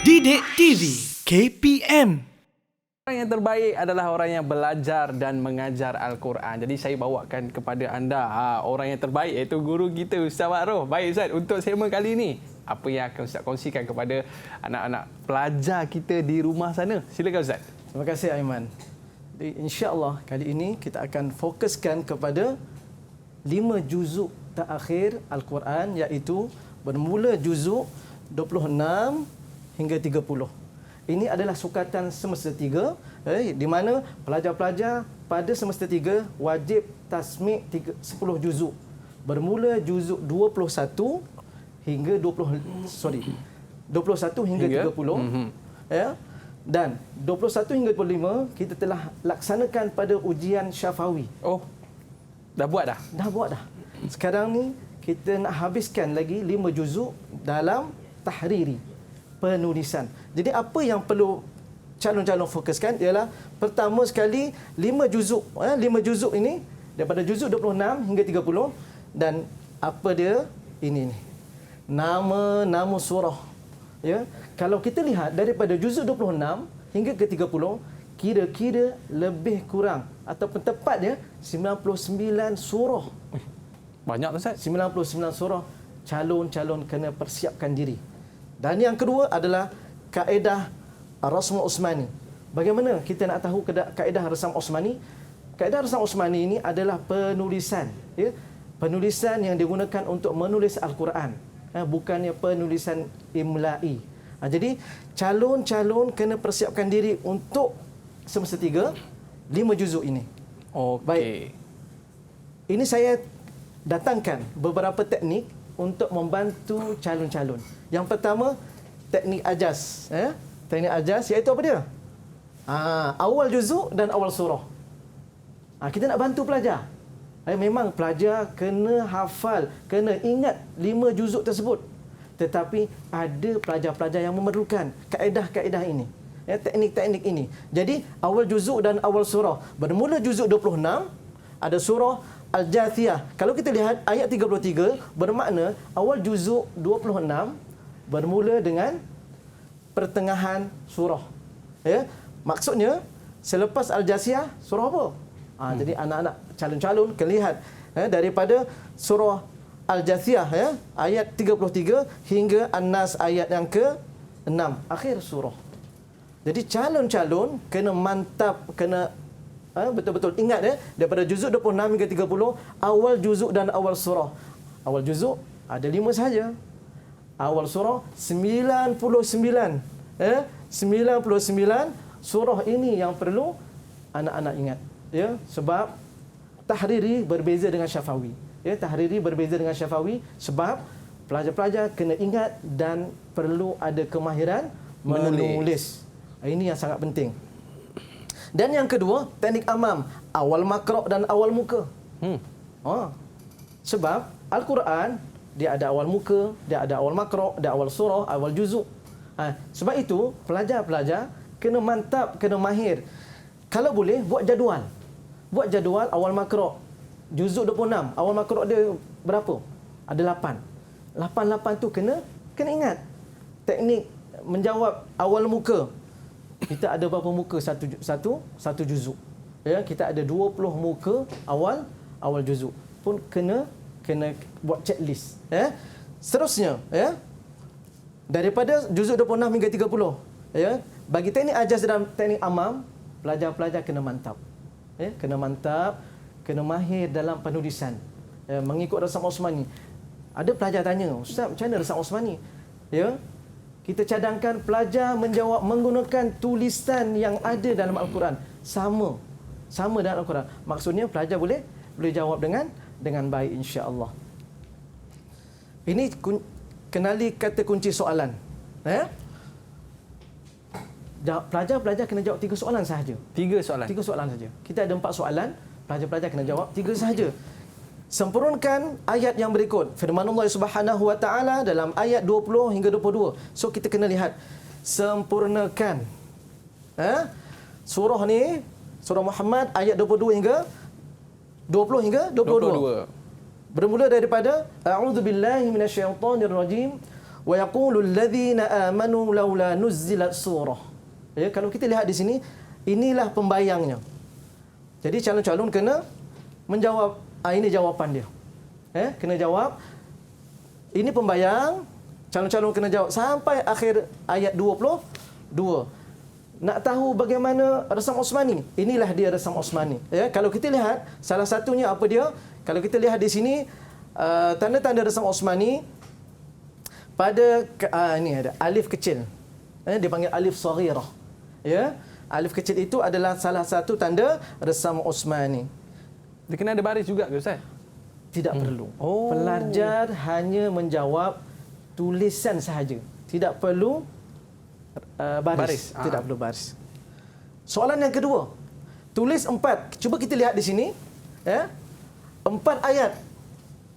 Didik TV KPM. Orang yang terbaik adalah orang yang belajar dan mengajar Al-Quran. Jadi saya bawakan kepada anda orang yang terbaik iaitu guru kita Ustaz Makruh. Baik Ustaz, untuk segmen kali ini apa yang akan Ustaz kongsikan kepada anak-anak pelajar kita di rumah sana? Silakan Ustaz. Terima kasih Aiman. InsyaAllah kali ini kita akan fokuskan kepada 5 juzuk terakhir Al-Quran, iaitu bermula juzuk 26 hingga 30. Ini adalah sukatan semester 3 di mana pelajar-pelajar pada semester 3 wajib tasmik 10 juzuk. Bermula juzuk 21 hingga 21 hingga 30. Ya. Dan 21 hingga 25 kita telah laksanakan pada ujian syafawi. Oh, dah buat dah? Dah buat dah. Sekarang ni kita nak habiskan lagi 5 juzuk dalam tahriri, penulisan. Jadi apa yang perlu calon-calon fokuskan ialah pertama sekali 5 juzuk. 5 juzuk ini daripada juzuk 26 hingga 30, dan apa dia? Ini ni. Nama-nama surah. Ya. Kalau kita lihat daripada juzuk 26 hingga ke 30, kira-kira lebih kurang ataupun tepatnya 99 surah. Banyak Ustaz. 99 surah. Calon-calon kena persiapkan diri. Dan yang kedua adalah kaedah Rasm Osmani. Bagaimana kita nak tahu kaedah Rasm Osmani? Kaedah Rasm Osmani ini adalah penulisan, ya. Penulisan yang digunakan untuk menulis Al-Quran, bukannya penulisan imla'i. Jadi calon-calon kena persiapkan diri untuk semester 3 5 juzuk ini. Okey. Baik. Ini saya datangkan beberapa teknik untuk membantu calon-calon. Yang pertama, teknik ajas. Teknik ajas iaitu apa dia? Awal juzuk dan awal surah. Kita nak bantu pelajar. Memang pelajar kena hafal, kena ingat 5 juzuk tersebut. Tetapi ada pelajar-pelajar yang memerlukan kaedah-kaedah ini. Teknik-teknik ini. Jadi, awal juzuk dan awal surah. Bermula juzuk 26, ada surah Al-Jathiyah. Kalau kita lihat ayat 33 bermakna awal juzuk 26 bermula dengan pertengahan surah. Ya, maksudnya selepas Al-Jathiyah surah apa? Jadi anak-anak calon-calon kena lihat daripada surah Al-Jathiyah ayat 33 hingga An-Nas ayat yang ke-6 akhir surah. Jadi calon-calon kena mantap, kena betul-betul ingat daripada juzuk 26 hingga 30 awal juzuk dan awal surah. Awal juzuk ada 5 sahaja. Awal surah 99. 99 surah ini yang perlu anak-anak ingat, ya, sebab tahriri berbeza dengan syafawi. Ya, tahriri berbeza dengan syafawi sebab pelajar-pelajar kena ingat dan perlu ada kemahiran menulis. Ini yang sangat penting. Dan yang kedua, teknik amam, awal makrok dan awal muka. Sebab Al-Quran dia ada awal muka, dia ada awal makrok, dia awal surah, awal juzuk. Sebab itu pelajar-pelajar kena mantap, kena mahir. Kalau boleh buat jadual. Buat jadual awal makrok. Juzuk 26, awal makrok dia berapa? Ada 8. 8 tu kena ingat. Teknik menjawab awal muka. Kita ada berapa muka satu juzuk? Ya, kita ada 20 muka awal juzuk. Pun kena buat checklist. Seterusnya, daripada juzuk 26 hingga 30, bagi teknik ajas dan teknik amam, pelajar-pelajar kena mantap. Kena mantap, kena mahir dalam penulisan. Mengikut Rasm Osmani. Ada pelajar tanya, Ustaz, macam mana Rasm Osmani? Kita cadangkan pelajar menjawab menggunakan tulisan yang ada dalam Al-Quran. Sama dalam Al-Quran. Maksudnya pelajar boleh jawab dengan baik, insya-Allah. Ini kenali kata kunci soalan. Pelajar-pelajar kena jawab 3 soalan sahaja. 3 soalan? 3 soalan sahaja. Kita ada 4 soalan, pelajar-pelajar kena jawab 3 sahaja. Sempurnakan ayat yang berikut. Firman Allah Subhanahu wa taala dalam ayat 20 hingga 22. So kita kena lihat sempurnakan. Surah ni, surah Muhammad ayat 22 hingga 22. Bermula daripada a'udzubillahi minasyaitonirrajim Wa yaqulul ladzina amanu laula nuzzilat surah. Ya, kalau kita lihat di sini, inilah pembayangnya. Jadi calon-calon kena menjawab. Ini jawapan dia. Kena jawab. Ini pembayang. Calon-calon kena jawab sampai akhir ayat 22. Nak tahu bagaimana resam Osmani? Inilah dia resam Osmani. Ya, kalau kita lihat salah satunya apa dia? Kalau kita lihat di sini tanda-tanda resam Osmani pada ini ada alif kecil. Dipanggil alif saghirah. Ya. Alif kecil itu adalah salah satu tanda resam Osmani. Dia kena ada baris juga ke Ustaz? Tidak perlu. Oh. Pelajar hanya menjawab tulisan sahaja. Tidak perlu baris. Tidak perlu baris. Soalan yang kedua. Tulis 4. Cuba kita lihat di sini. 4 ayat.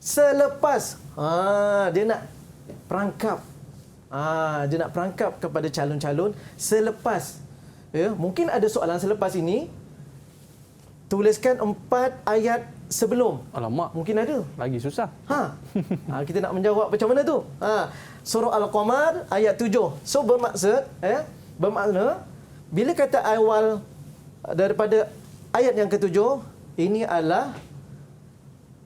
Selepas. Dia nak perangkap. Dia nak perangkap kepada calon-calon selepas. Ya, mungkin ada soalan selepas ini. Tuliskan 4 ayat sebelum. Alamak. Mungkin ada. Lagi susah. Kita nak menjawab macam mana tu? Surah Al-Qamar ayat 7. So bermakna bila kata awal daripada ayat yang ke-7, ini adalah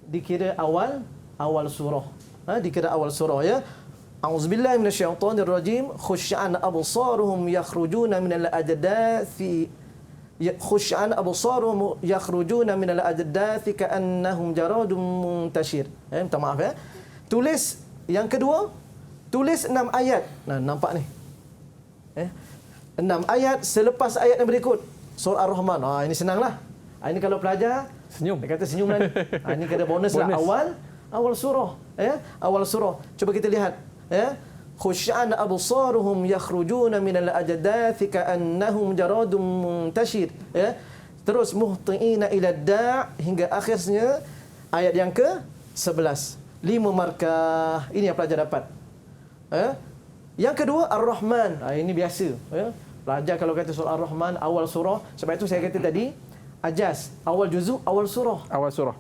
dikira awal surah. Dikira awal surah, ya. A'udzubillahi minasyaitonirrajim. Khusy'an absaruhum yakhrujuna minal ajdathi khusy'an absaruhum yakhrujuna minal ajdathi ka'annahum jaradun muntashir. Minta maaf, ya. Tulis yang kedua, tulis 6 ayat. Nampak ni. 6 ayat selepas ayat yang berikut. Surah Ar-Rahman. Ini senanglah. Ini kalau pelajar Senyum. dia kata senyum lah. Ini kena bonus lah. Awal surah. Awal surah. Cuba kita lihat. Khusy'an absaruhum yakhrujuna minal ajdathi ka'annahum jaradun muntashir. Terus muhti'ina ila da' hingga akhirnya ayat yang ke-11. 5 markah. Ini yang pelajar dapat. Yang kedua Ar-Rahman. Ini biasa. Pelajar kalau kata surah Ar-Rahman awal surah, sebab itu saya kata tadi ajaz, awal juzuk, awal surah. Awal surah.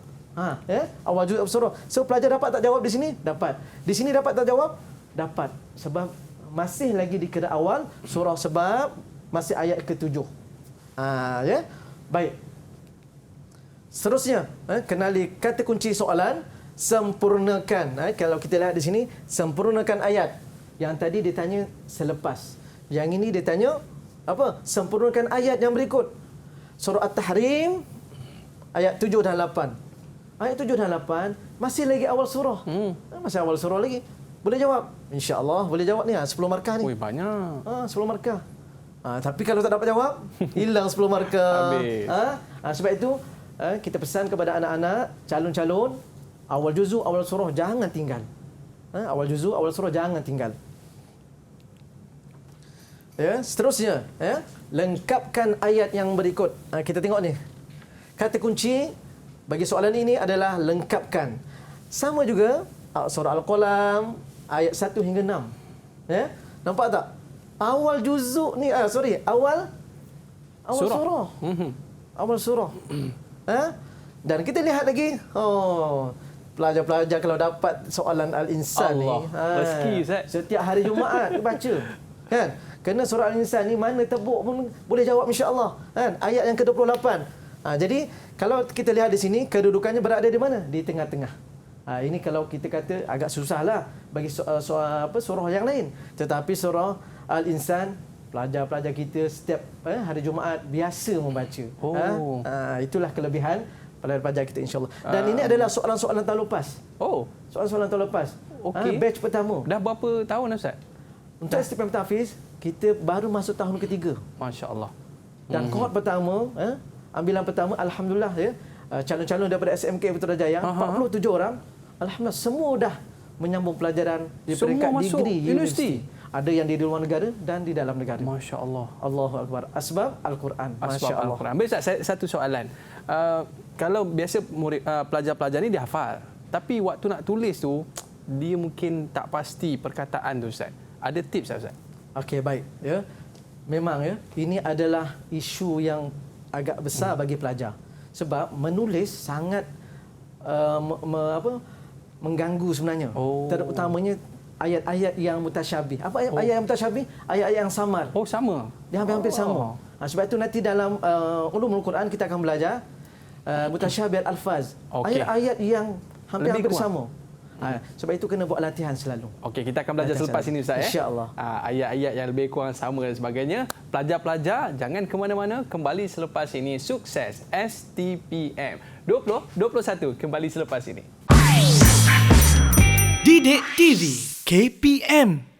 Awal juzuk, awal surah. So pelajar dapat tak jawab di sini? Dapat. Di sini dapat tak jawab? Dapat. Sebab masih lagi dikira awal surah, sebab masih ayat ke-7. Ya. Baik. Seterusnya, kenali kata kunci soalan, sempurnakan. Kalau kita lihat di sini, sempurnakan ayat. Yang tadi ditanya selepas. Yang ini ditanya apa? Sempurnakan ayat yang berikut. Surah At-Tahrim ayat 7 dan 8. Ayat 7 dan 8 masih lagi awal surah. Masih awal surah lagi. Boleh jawab? Insya-Allah boleh jawab ni. 10 markah ni. Oi, banyak. 10 markah. Tapi kalau tak dapat jawab, hilang 10 markah. Habis. Sebab itu kita pesan kepada anak-anak calon-calon awal juzuk, awal surah jangan tinggal. Awal juzuk, awal surah jangan tinggal. Ya, seterusnya, lengkapkan ayat yang berikut. Kita tengok ni. Kata kunci bagi soalan ini adalah lengkapkan. Sama juga surah Al-Qalam ayat 1 hingga 6. Nampak tak? Awal juzuk ni awal surah. Awal surah. Dan kita lihat lagi, pelajar-pelajar kalau dapat soalan Al-Insan ni, rezeki Ustaz. setiap hari Jumaat dia baca. Kan? Kerana surah Al-Insan ni mana tebuk pun boleh jawab insya-Allah. Kan? Ayat yang ke-28. Jadi kalau kita lihat di sini kedudukannya berada di mana? Di tengah-tengah. Ini kalau kita kata agak susahlah bagi surah yang lain. Tetapi surah Al-Insan pelajar-pelajar kita setiap hari Jumaat biasa membaca. Itulah kelebihan pelajar-pelajar kita insya-Allah. Dan ini adalah soalan-soalan tahun lepas. Soalan-soalan tahun lepas. Okey. Batch pertama. Dah berapa tahun Ustaz? Untuk STPM Tahfiz, kita baru masuk tahun ketiga. Masya-Allah. Dan kohort pertama, ambilan pertama, alhamdulillah ya, calon-calon daripada SMK Putrajaya, 47 orang, alhamdulillah semua dah menyambung pelajaran di peringkat degree universiti. Ada yang di luar negara dan di dalam negara. Masya-Allah. Allahu Akbar. Asbab Al-Quran. Masya-Allah. Al-Quran. Baik Ustaz, satu soalan. Kalau biasa murid pelajar-pelajar ni dia hafal, tapi waktu nak tulis tu dia mungkin tak pasti perkataan tu Ustaz. Ada tips tak Ustaz? Okey, baik. Ya. Memang ya, ini adalah isu yang agak besar bagi pelajar. Sebab menulis sangat mengganggu sebenarnya. Terutamanya ayat-ayat yang mutasyabih. Apa ayat yang mutasyabih? Ayat-ayat yang samar. Oh, sama. Dia hampir-hampir sama. Sebab itu nanti dalam ulumul Quran kita akan belajar mutasyabihat alfaz. Okey. Ayat-ayat yang hampir-hampir Lebih kurang. sama. Sebab itu kena buat latihan selalu. Okey, kita akan belajar selepas ini Ustaz. InsyaAllah. Ayat-ayat yang lebih kurang sama dan sebagainya. Pelajar-pelajar, jangan ke mana-mana. Kembali selepas ini. Sukses STPM 2021. Kembali selepas ini. Didik TV KPM